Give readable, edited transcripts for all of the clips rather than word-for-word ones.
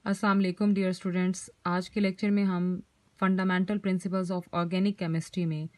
अस्सलाम वालेकुम dear students. आज के लेक्चर में हम fundamental principles of organic chemistry में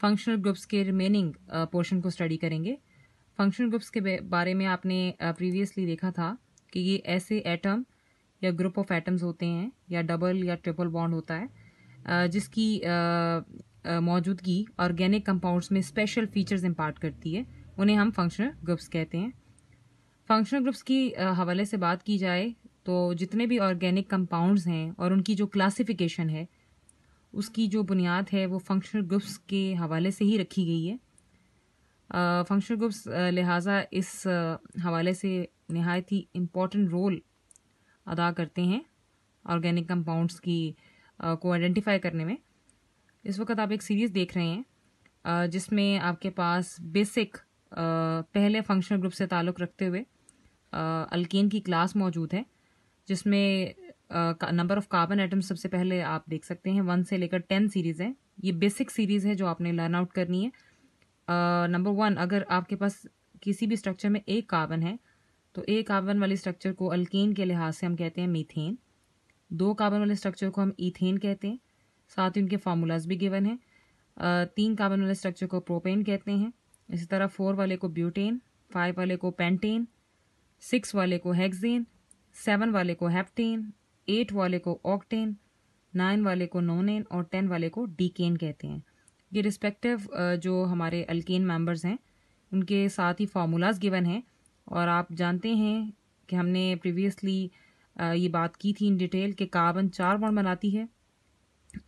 फंक्शनल ग्रुप्स के रिमेनिंग पोर्शन को स्टडी करेंगे। फंक्शनल ग्रुप्स के बारे में आपने प्रीवियसली देखा था कि ये ऐसे एटम या ग्रुप ऑफ एटम्स होते हैं या डबल या ट्रिपल बॉन्ड होता है जिसकी मौजूदगी ऑर्गेनिक कंपाउंड्स में स्पेशल फीचर्स इम्पार्ट करती है। उन्हें हम फंक्शनल ग्रुप्स कहते हैं। फंक्शनल ग्रुप्स की हवाले से बात की जाए तो जितने भी ऑर्गेनिक कंपाउंड्स हैं और उनकी जो क्लासिफिकेशन है उसकी जो बुनियाद है वो फंक्शनल ग्रुप्स के हवाले से ही रखी गई है। फंक्शनल ग्रुप्स लिहाजा इस हवाले से नहायत ही इम्पॉर्टेंट रोल अदा करते हैं ऑर्गेनिक कंपाउंड्स की को आइडेंटिफाई करने में। इस वक्त आप एक सीरीज़ देख रहे हैं जिसमें आपके पास बेसिक पहले फंक्शनल ग्रुप से ताल्लुक़ रखते हुए अल्केन की क्लास मौजूद है जिसमें नंबर ऑफ कार्बन एटम्स सबसे पहले आप देख सकते हैं 1 से लेकर 10 सीरीज़ है। ये बेसिक सीरीज़ है जो आपने लर्न आउट करनी है। नंबर 1, अगर आपके पास किसी भी स्ट्रक्चर में एक कार्बन है तो एक कार्बन वाली स्ट्रक्चर को अल्केन के लिहाज से हम कहते हैं मीथेन। 2 कार्बन वाले स्ट्रक्चर को हम ईथेन कहते हैं, साथ ही उनके फार्मूलाज भी गिवन हैं। 3 कार्बन वाले स्ट्रक्चर को प्रोपेन कहते हैं। इसी तरह 4 वाले को ब्यूटेन, 5 वाले को पेंटेन, 6 वाले को हेक्सेन, 7 वाले को हेप्टेन, 8 वाले को ऑक्टेन, 9 वाले को नोनेन और 10 वाले को डीकेन कहते हैं। ये रिस्पेक्टिव जो हमारे अल्केन मेंबर्स हैं उनके साथ ही फार्मूलाज गिवन हैं। और आप जानते हैं कि हमने प्रीवियसली ये बात की थी इन डिटेल कि कार्बन 4 बॉन्ड बनाती है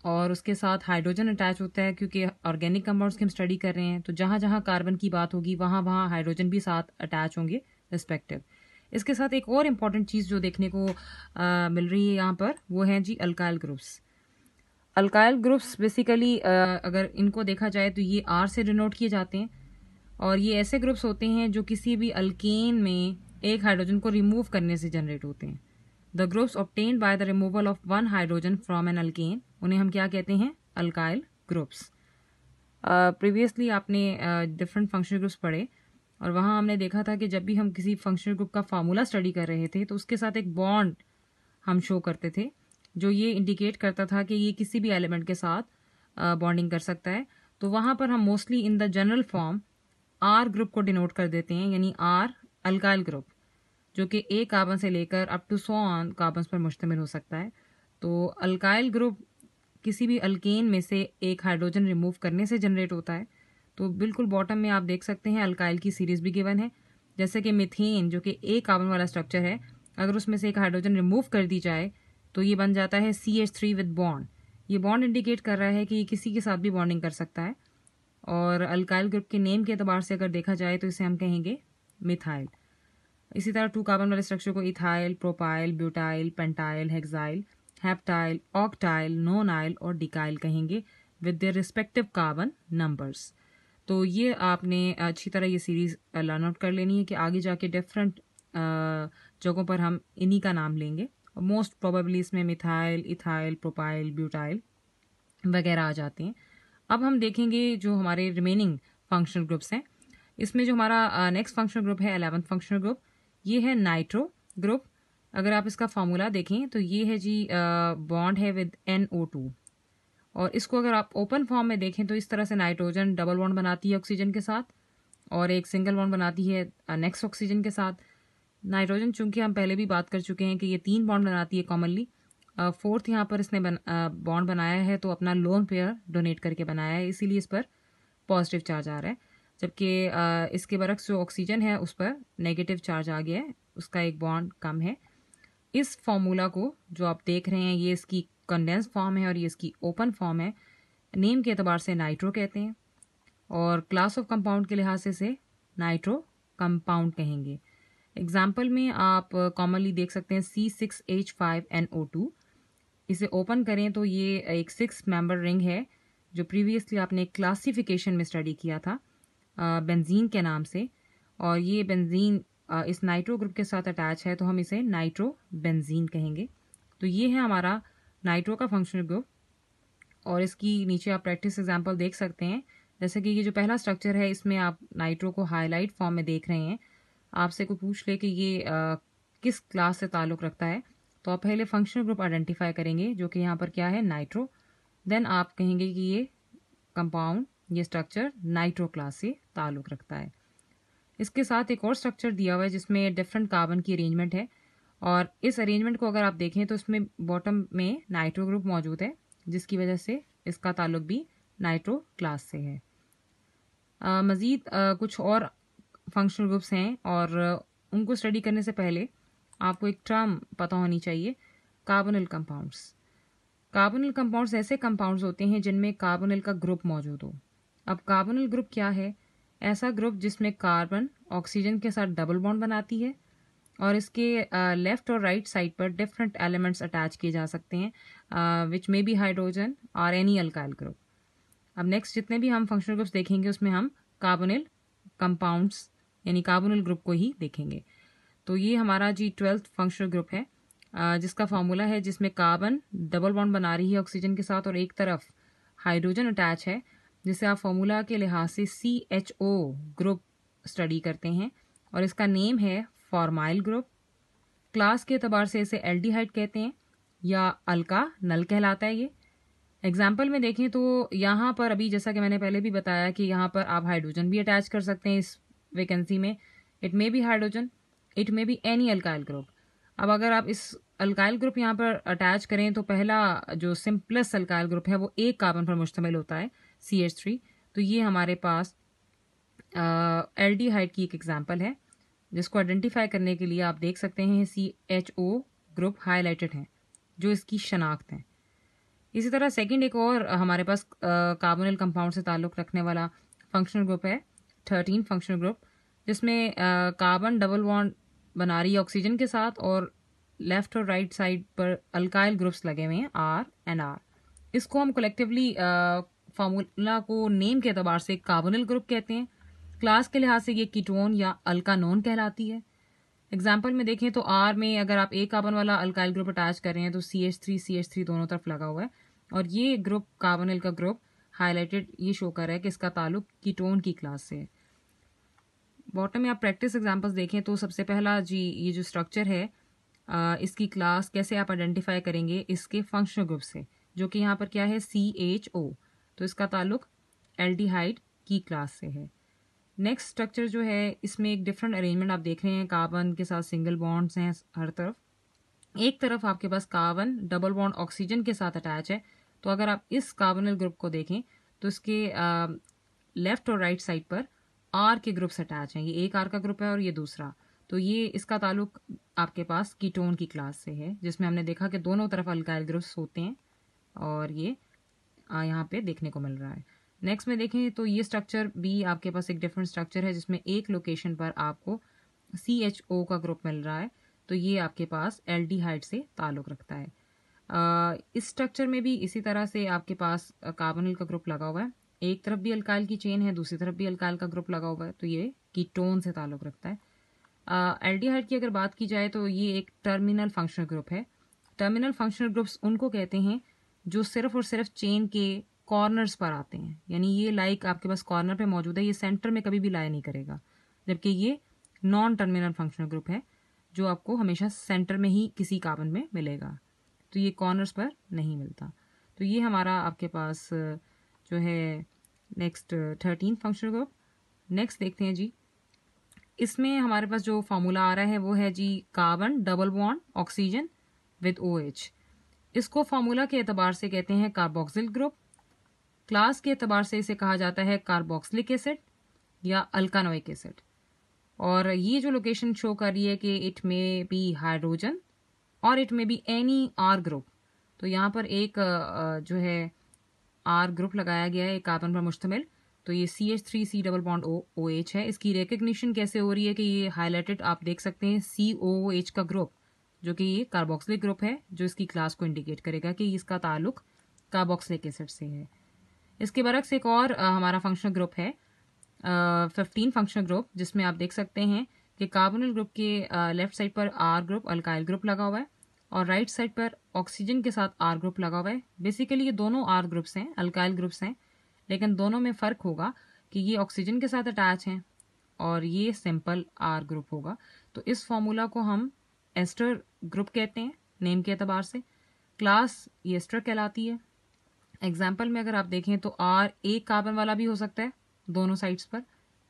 और उसके साथ हाइड्रोजन अटैच होता है, क्योंकि ऑर्गेनिक कंपाउंड्स की हम स्टडी कर रहे हैं तो जहाँ जहाँ कार्बन की बात होगी वहाँ वहाँ हाइड्रोजन भी साथ अटैच होंगे रिस्पेक्टिव। इसके साथ एक और इम्पॉर्टेंट चीज़ जो देखने को मिल रही है यहाँ पर वो है जी alkyl groups. Alkyl groups basically अगर इनको देखा जाए तो ये आर से डिनोट किए जाते हैं और ये ऐसे ग्रुप्स होते हैं जो किसी भी अल्केन में एक हाइड्रोजन को रिमूव करने से जनरेट होते हैं। The groups obtained by the removal of 1 hydrogen from an alkane, उन्हें हम क्या कहते हैं? Alkyl groups. प्रीवियसली आपने डिफरेंट फंक्शनल ग्रुप्स पढ़े और वहाँ हमने देखा था कि जब भी हम किसी फंक्शनल ग्रुप का फार्मूला स्टडी कर रहे थे तो उसके साथ एक बॉन्ड हम शो करते थे जो ये इंडिकेट करता था कि ये किसी भी एलिमेंट के साथ बॉन्डिंग कर सकता है। तो वहाँ पर हम mostly in the general form R group को डिनोट कर देते हैं, यानी आर अल्काइल ग्रुप, जो कि एक कार्बन से लेकर अप टू 100 कार्बन पर मुश्तमिल हो सकता है। तो अल्काइल ग्रुप किसी भी अल्केन में से एक हाइड्रोजन रिमूव करने से जनरेट होता है। तो बिल्कुल बॉटम में आप देख सकते हैं अल्काइल की सीरीज भी गिवन है, जैसे कि मीथेन जो कि एक कार्बन वाला स्ट्रक्चर है, अगर उसमें से एक हाइड्रोजन रिमूव कर दी जाए तो ये बन जाता है CH3 विद बॉन्ड। ये बॉन्ड इंडिकेट कर रहा है कि ये किसी के साथ भी बॉन्डिंग कर सकता है। और अल्काइल ग्रुप के नेम के अतबार से अगर देखा जाए तो इसे हम कहेंगे मिथाइल। इसी तरह 2 कार्बन वाले स्ट्रक्चर को ethyl, propyl, butyl, pentyl, hexyl, heptyl, octyl, nonyl और डिकाइल कहेंगे with their respective carbon numbers. तो ये आपने अच्छी तरह ये सीरीज़ लर्न आउट कर लेनी है कि आगे जाके डिफरेंट जगहों पर हम इन्हीं का नाम लेंगे। मोस्ट प्रोबेबली इसमें मिथाइल, इथाइल, प्रोपाइल, ब्यूटाइल वगैरह आ जाते हैं। अब हम देखेंगे जो हमारे रिमेनिंग फंक्शनल ग्रुप्स हैं। इसमें जो हमारा नेक्स्ट फंक्शनल ग्रुप है 11th फंक्शनल ग्रुप, ये है नाइट्रो ग्रुप। अगर आप इसका फार्मूला देखें तो ये है जी बॉन्ड है विद NO2 और इसको अगर आप ओपन फॉर्म में देखें तो इस तरह से नाइट्रोजन डबल बॉन्ड बनाती है ऑक्सीजन के साथ और एक सिंगल बॉन्ड बनाती है नेक्स्ट ऑक्सीजन के साथ। नाइट्रोजन चूंकि हम पहले भी बात कर चुके हैं कि ये 3 बॉन्ड बनाती है कॉमनली, 4th यहाँ पर इसने बॉन्ड बनाया है तो अपना लोन पेयर डोनेट करके बनाया है, इसीलिए इस पर पॉजिटिव चार्ज आ रहा है, जबकि इसके बरक्स जो ऑक्सीजन है उस पर नेगेटिव चार्ज आ गया है, उसका एक बॉन्ड कम है। इस फॉर्मूला को जो आप देख रहे हैं ये इसकी कंडेंस फॉर्म है और ये इसकी ओपन फॉर्म है। नेम के एतबार से नाइट्रो कहते हैं और क्लास ऑफ कंपाउंड के लिहाज से इसे नाइट्रो कंपाउंड कहेंगे। एग्जाम्पल में आप कॉमनली देख सकते हैं C6H5NO2। इसे ओपन करें तो ये एक 6 मेंबर रिंग है जो प्रीवियसली आपने क्लासिफिकेशन में स्टडी किया था बेंजीन के नाम से, और ये बेंजीन इस नाइट्रो ग्रुप के साथ अटैच है तो हम इसे नाइट्रो बेंजीन कहेंगे। तो ये है हमारा नाइट्रो का फंक्शनल ग्रुप और इसकी नीचे आप प्रैक्टिस एग्जांपल देख सकते हैं। जैसे कि ये जो पहला स्ट्रक्चर है इसमें आप नाइट्रो को हाईलाइट फॉर्म में देख रहे हैं। आपसे कोई पूछ ले कि ये किस क्लास से ताल्लुक़ रखता है तो आप पहले फंक्शनल ग्रुप आइडेंटिफाई करेंगे जो कि यहाँ पर क्या है, नाइट्रो। देन आप कहेंगे कि ये कंपाउंड, ये स्ट्रक्चर नाइट्रो क्लास से ताल्लुक़ रखता है। इसके साथ एक और स्ट्रक्चर दिया हुआ है जिसमें डिफरेंट कार्बन की अरेंजमेंट है, और इस अरेंजमेंट को अगर आप देखें तो इसमें बॉटम में नाइट्रो ग्रुप मौजूद है, जिसकी वजह से इसका ताल्लुक भी नाइट्रो क्लास से है। मज़ीद कुछ और फंक्शनल ग्रुप्स हैं, और उनको स्टडी करने से पहले आपको एक टर्म पता होनी चाहिए, कार्बोनिल कंपाउंड्स। कार्बोनिल कंपाउंड्स ऐसे कंपाउंड्स होते हैं जिनमें कार्बोनिल का ग्रुप मौजूद हो। अब कार्बोनिल ग्रुप क्या है? ऐसा ग्रुप जिसमें कार्बन ऑक्सीजन के साथ डबल बॉन्ड बनाती है, और इसके लेफ्ट और राइट साइड पर डिफरेंट एलिमेंट्स अटैच किए जा सकते हैं, विच मे बी हाइड्रोजन और एनी अल्काइल ग्रुप। अब नेक्स्ट जितने भी हम फंक्शनल ग्रुप्स देखेंगे उसमें हम कार्बोनिल कंपाउंड्स यानी कार्बोनिल ग्रुप को ही देखेंगे। तो ये हमारा जी 12th फंक्शनल ग्रुप है, जिसका फार्मूला है, जिसमें कार्बन डबल बॉन्ड बना रही है ऑक्सीजन के साथ और एक तरफ हाइड्रोजन अटैच है, जिसे आप फार्मूला के लिहाज से CHO ग्रुप स्टडी करते हैं, और इसका नेम है फॉर्माइल ग्रुप। क्लास के एतबार से इसे एल्डिहाइड कहते हैं या अल्का नल कहलाता है। ये एग्जाम्पल में देखें तो यहाँ पर अभी जैसा कि मैंने पहले भी बताया कि यहाँ पर आप हाइड्रोजन भी अटैच कर सकते हैं इस वैकेंसी में। It may be hydrogen, it may be any alkyl group. अब अगर आप इस अल्काइल ग्रुप यहाँ पर अटैच करें तो पहला जो सिंपलेस्ट अल्काइल ग्रुप है वो एक कार्बन पर मुश्तमिल होता है, CH3। तो ये हमारे पास एल्डिहाइड की एक एग्जाम्पल है, जिसको आइडेंटिफाई करने के लिए आप देख सकते हैं CHO ग्रुप हाईलाइटेड हैं, जो इसकी शनाख्त है। इसी तरह सेकंड एक और हमारे पास कार्बोनिल कंपाउंड से ताल्लुक़ रखने वाला फंक्शनल ग्रुप है 13 फंक्शनल ग्रुप, जिसमें कार्बन डबल बॉन्ड बना रही है ऑक्सीजन के साथ, और लेफ्ट और राइट साइड पर अल्काइल ग्रुप्स लगे हुए हैं R और R। इसको हम कलेक्टिवली फार्मूला को नेम के अतबार से कार्बोनिल ग्रुप कहते हैं। क्लास के लिहाज से ये कीटोन या अल्कानोन कहलाती है। एग्जाम्पल में देखें तो R में अगर आप एक कार्बन वाला अल्काइल ग्रुप अटैच कर रहे हैं तो CH3 दोनों तरफ लगा हुआ है, और ये ग्रुप कार्बोनिल का ग्रुप हाईलाइटेड ये शो कर रहा है कि इसका ताल्लुक कीटोन की क्लास से है। बॉटम में आप प्रैक्टिस एग्जाम्पल्स देखें तो सबसे पहला जी ये जो स्ट्रक्चर है, इसकी क्लास कैसे आप आइडेंटिफाई करेंगे, इसके फंक्शनल ग्रुप से, जो कि यहाँ पर क्या है, CHO। तो इसका ताल्लुक एल्डिहाइड की क्लास से है। नेक्स्ट स्ट्रक्चर जो है, इसमें एक डिफरेंट अरेंजमेंट आप देख रहे हैं, कार्बन के साथ सिंगल बॉन्ड्स हैं हर तरफ। एक तरफ आपके पास कार्बन डबल बॉन्ड ऑक्सीजन के साथ अटैच है। तो अगर आप इस कार्बोनिल ग्रुप को देखें तो इसके लेफ्ट और राइट साइड पर R के ग्रुप्स अटैच हैं। ये एक R का ग्रुप है और ये दूसरा। तो ये इसका ताल्लुक आपके पास कीटोन की क्लास से है, जिसमें हमने देखा कि दोनों तरफ अल्काइल ग्रुप्स होते हैं, और ये यहाँ पे देखने को मिल रहा है। नेक्स्ट में देखें तो ये स्ट्रक्चर भी आपके पास एक डिफरेंट स्ट्रक्चर है, जिसमें एक लोकेशन पर आपको CHO का ग्रुप मिल रहा है। तो ये आपके पास एल्डिहाइड से ताल्लुक़ रखता है। इस स्ट्रक्चर में भी इसी तरह से आपके पास कार्बोनिल का ग्रुप लगा हुआ है, एक तरफ भी अल्काइल की चेन है, दूसरी तरफ भी अल्काइल का ग्रुप लगा हुआ है, तो ये कीटोन से ताल्लुक़ रखता है। एल्डिहाइड की अगर बात की जाए तो ये एक टर्मिनल फंक्शनल ग्रुप है। टर्मिनल फंक्शनल ग्रुप्स उनको कहते हैं जो सिर्फ और सिर्फ चेन के कॉर्नर्स पर आते हैं, यानी ये लाइक आपके पास कॉर्नर पे मौजूद है, ये सेंटर में कभी भी लाया नहीं करेगा। जबकि ये नॉन टर्मिनल फंक्शनल ग्रुप है, जो आपको हमेशा सेंटर में ही किसी कार्बन में मिलेगा, तो ये कॉर्नर्स पर नहीं मिलता। तो ये हमारा आपके पास जो है नेक्स्ट 13 फंक्शनल ग्रुप। नेक्स्ट देखते हैं जी, इसमें हमारे पास जो फार्मूला आ रहा है वो है जी carbon double bond oxygen with OH। इसको फार्मूला के एतबार से कहते हैं कार्बोक्सिल ग्रुप। क्लास के एतबार से इसे कहा जाता है कार्बोक्सिलिक एसिड या अल्कानोइक एसिड। और ये जो लोकेशन शो कर रही है कि इट मे बी हाइड्रोजन और it may be any R group. तो यहाँ पर एक जो है R ग्रुप लगाया गया है एक कार्बन पर मुश्तमिल, तो ये CH3 डबल बॉन्ड OH है। इसकी रिकग्निशन कैसे हो रही है कि ये हाईलाइटेड आप देख सकते हैं COOH का ग्रुप, जो कि ये कार्बोक्सिलिक ग्रुप है, जो इसकी क्लास को इंडिकेट करेगा कि इसका ताल्लुक कार्बोक्सिलिक एसिड से है। इसके बरक्स एक और हमारा फंक्शनल ग्रुप है 15 फंक्शनल ग्रुप, जिसमें आप देख सकते हैं कि कार्बोनिल ग्रुप के लेफ्ट साइड पर R ग्रुप अल्काइल ग्रुप लगा हुआ है, और राइट साइड पर ऑक्सीजन के साथ R ग्रुप लगा हुआ है। बेसिकली ये दोनों R ग्रुप्स हैं, अल्काइल ग्रुप्स हैं, लेकिन दोनों में फ़र्क होगा कि ये ऑक्सीजन के साथ अटैच हैं और ये सिंपल R ग्रुप होगा। तो इस फॉर्मूला को हम एस्टर ग्रुप कहते हैं, नेम के एतबार से। क्लास ये एस्टर कहलाती है। एग्जाम्पल में अगर आप देखें तो आर एक कार्बन वाला भी हो सकता है दोनों साइड्स पर,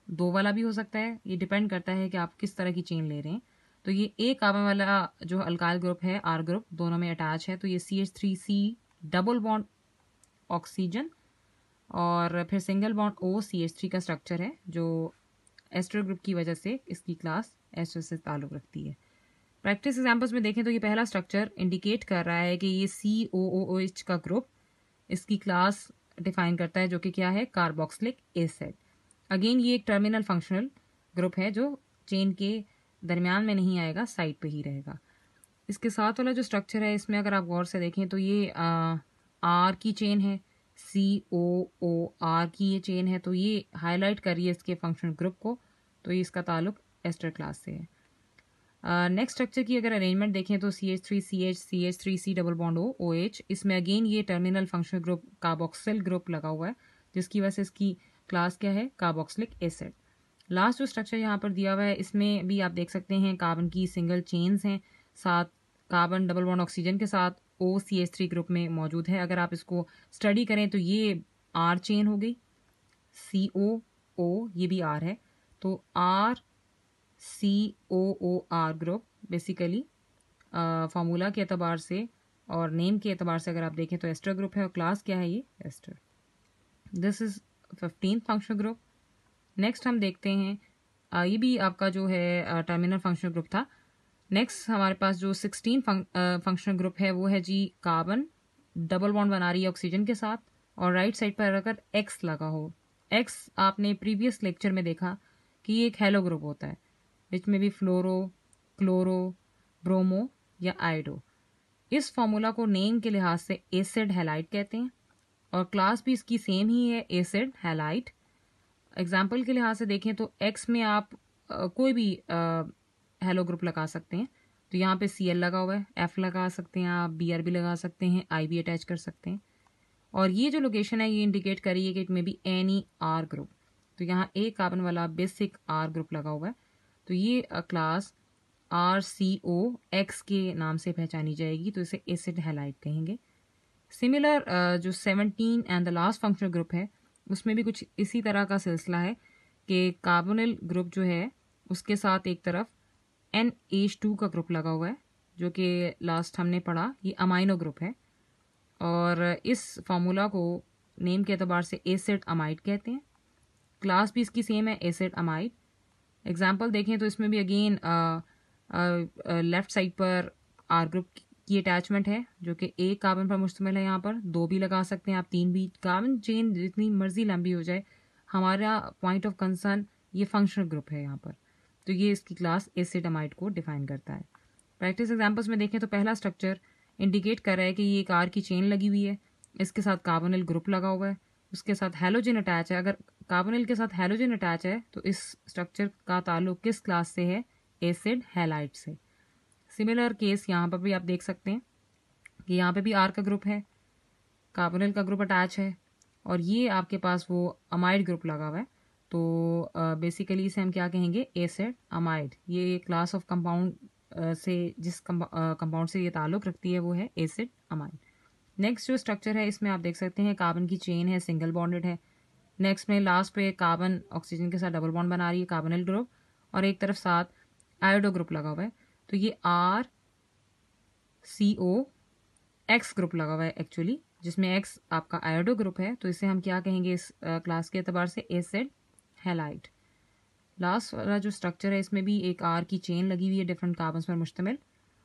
दो वाला भी हो सकता है, ये डिपेंड करता है कि आप किस तरह की चेन ले रहे हैं। तो ये एक कार्बन वाला जो अल्काइल ग्रुप है, आर ग्रुप, दोनों में अटैच है, तो ये CH3C डबल बॉन्ड ऑक्सीजन और फिर सिंगल बॉन्ड OCH3 का स्ट्रक्चर है जो एस्टर ग्रुप की वजह से इसकी क्लास एस्टर से ताल्लुक़ रखती है। प्रैक्टिस एग्जाम्पल्स में देखें तो ये पहला स्ट्रक्चर इंडिकेट कर रहा है कि ये COOH का ग्रुप इसकी क्लास डिफाइन करता है, जो कि क्या है, कार्बोक्सिलिक एसिड। अगेन ये एक टर्मिनल फंक्शनल ग्रुप है जो चेन के दरमियान में नहीं आएगा, साइड पे ही रहेगा। इसके साथ वाला जो स्ट्रक्चर है इसमें अगर आप गौर से देखें तो ये आर की चेन है, COOR की ये चेन है, तो ये हाईलाइट कर रही है इसके फंक्शनल ग्रुप को, तो ये इसका ताल्लुक एस्टर क्लास से है। नेक्स्ट स्ट्रक्चर की अगर अरेंजमेंट देखें तो CH3CH CH3C double bond OH, इसमें अगेन ये terminal functional group carboxyl group लगा हुआ है, जिसकी वजह से इसकी क्लास क्या है, कार्बोक्सिलिक एसिड। लास्ट जो स्ट्रक्चर यहाँ पर दिया हुआ है इसमें भी आप देख सकते हैं कार्बन की सिंगल चेन्स हैं, साथ कार्बन डबल बॉन्ड ऑक्सीजन के साथ OCH3 ग्रुप में मौजूद है। अगर आप इसको स्टडी करें तो ये आर चेन हो गई, COO ये भी आर है, तो RCOOR ग्रुप बेसिकली फार्मूला के एतबार से और नेम के एतबार से अगर आप देखें तो एस्टर ग्रुप है और क्लास क्या है, ये ester. This is 15th functional group. Next हम देखते हैं ये भी आपका जो है टर्मिनल फंक्शनल ग्रुप था। नेक्स्ट हमारे पास जो 16 फंक्शनल ग्रुप है वो है जी कार्बन डबल बॉन्ड बना रही है ऑक्सीजन के साथ और राइट साइड पर अगर X लगा हो। X आपने प्रीवियस लेक्चर में देखा कि ये एक हेलो ग्रुप होता है, विच में भी फ्लोरो, क्लोरो, ब्रोमो या आइडो। इस फॉर्मूला को नेम के लिहाज से एसिड हैलाइड कहते हैं और क्लास भी इसकी सेम ही है, एसिड हैलाइड। एग्जाम्पल के लिहाज से देखें तो X में आप कोई भी हेलो ग्रुप लगा सकते हैं, तो यहाँ पे Cl लगा हुआ है, F लगा सकते हैं आप, Br भी लगा सकते हैं, I भी अटैच कर सकते हैं। और ये जो लोकेशन है ये इंडिकेट कर रही है कि इट में बी एनी आर ग्रुप, तो यहाँ एक कार्बन वाला बेसिक आर ग्रुप लगा हुआ है, तो ये क्लास RCOX के नाम से पहचानी जाएगी, तो इसे एसिड हैलाइड कहेंगे। सिमिलर जो 17 and the last functional group है उसमें भी कुछ इसी तरह का सिलसिला है कि कार्बोनिल ग्रुप जो है उसके साथ एक तरफ NH2 का ग्रुप लगा हुआ है, जो कि लास्ट हमने पढ़ा, ये अमाइनो ग्रुप है और इस फार्मूला को नेम के एतबार से एसिड अमाइड कहते हैं। क्लास भी इसकी सेम है, एसिड अमाइड। एग्जाम्पल देखें तो इसमें भी अगेन लेफ्ट साइड पर आर ग्रुप की अटैचमेंट है जो कि एक कार्बन पर मुश्तमिल है, यहाँ पर दो भी लगा सकते हैं आप, तीन भी, कार्बन चेन जितनी मर्जी लंबी हो जाए, हमारा पॉइंट ऑफ कंसर्न ये फंक्शनल ग्रुप है यहाँ पर, तो ये इसकी क्लास एसिड अमाइड को डिफाइन करता है। प्रैक्टिस एग्जाम्पल्स में देखें तो पहला स्ट्रक्चर इंडिकेट कर रहा है कि ये एक आर की चेन लगी हुई है, इसके साथ कार्बोनिल ग्रुप लगा हुआ है, उसके साथ हैलोजन अटैच है। अगर कार्बोनिल के साथ हैलोजन अटैच है तो इस स्ट्रक्चर का ताल्लुक किस क्लास से है, एसिड हैलाइड से। सिमिलर केस यहाँ पर भी आप देख सकते हैं कि यहाँ पे भी आर का ग्रुप है, कार्बोनिल का ग्रुप अटैच है और ये आपके पास वो अमाइड ग्रुप लगा हुआ है, तो बेसिकली इसे हम क्या कहेंगे, एसिड अमाइड। ये क्लास ऑफ कंपाउंड से जिस कंपाउंड से ये ताल्लुक रखती है वो है एसिड अमाइड। नेक्स्ट जो स्ट्रक्चर है इसमें आप देख सकते हैं कार्बन की चेन है, सिंगल बॉन्डेड है। नेक्स्ट में लास्ट पे कार्बन ऑक्सीजन के साथ डबल बॉन्ड बना रही है, कार्बोनिल ग्रुप, और एक तरफ साथ आयोडो ग्रुप लगा हुआ है, तो ये RCOX ग्रुप लगा हुआ है एक्चुअली, जिसमें X आपका आयोडो ग्रुप है, तो इसे हम क्या कहेंगे इस क्लास के एतबार से, एसिड हैलाइड। लास्ट वाला जो स्ट्रक्चर है इसमें भी एक आर की चेन लगी हुई है डिफरेंट कार्बन पर मुश्तमिल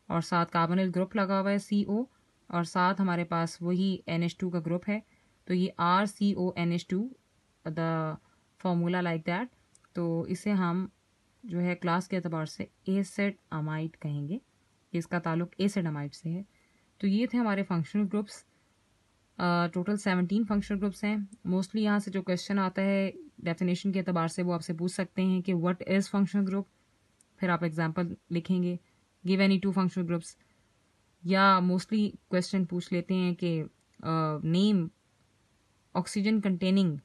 और साथ कार्बोनिल ग्रुप लगा हुआ है CO और साथ हमारे पास वही NH2 का ग्रुप है, तो ये RCONH2 the formula like that, तो इसे हम जो है क्लास के एतबार से एसिड अमाइड कहेंगे, इसका ताल्लुक एसिड अमाइड से है। तो ये थे हमारे functional groups. Total 17 functional groups हैं। मोस्टली यहाँ से जो क्वेश्चन आता है डेफिनेशन के एतबार से वो आपसे पूछ सकते हैं कि व्हाट इज़ फंक्शनल ग्रुप, फिर आप एग्जांपल लिखेंगे, गिव एनी 2 फंक्शनल ग्रुप्स, या मोस्टली क्वेश्चन पूछ लेते हैं कि name oxygen containing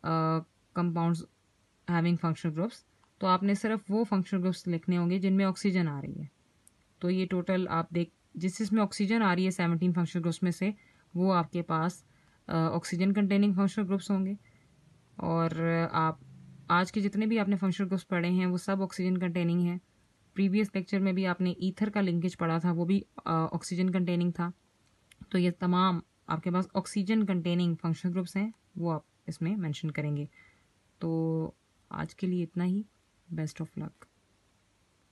compounds having functional groups, तो आपने सिर्फ वो फंक्शनल ग्रुप्स लिखने होंगे जिनमें ऑक्सीजन आ रही है। तो ये टोटल आप जिसमें ऑक्सीजन आ रही है 17 फंक्शनल ग्रुप्स में से, वो आपके पास ऑक्सीजन कंटेनिंग फंक्शनल ग्रुप्स होंगे। और आप आज के जितने भी आपने फंक्शनल ग्रुप्स पढ़े हैं वो सब ऑक्सीजन कंटेनिंग है। प्रीवियस लेक्चर में भी आपने ईथर का लिंकेज पढ़ा था, वो भी ऑक्सीजन कंटेनिंग था। तो ये तमाम आपके पास ऑक्सीजन कंटेनिंग फंक्शनल ग्रुप्स हैं, वो आप इसमें मेंशन करेंगे। तो आज के लिए इतना ही। Best of luck.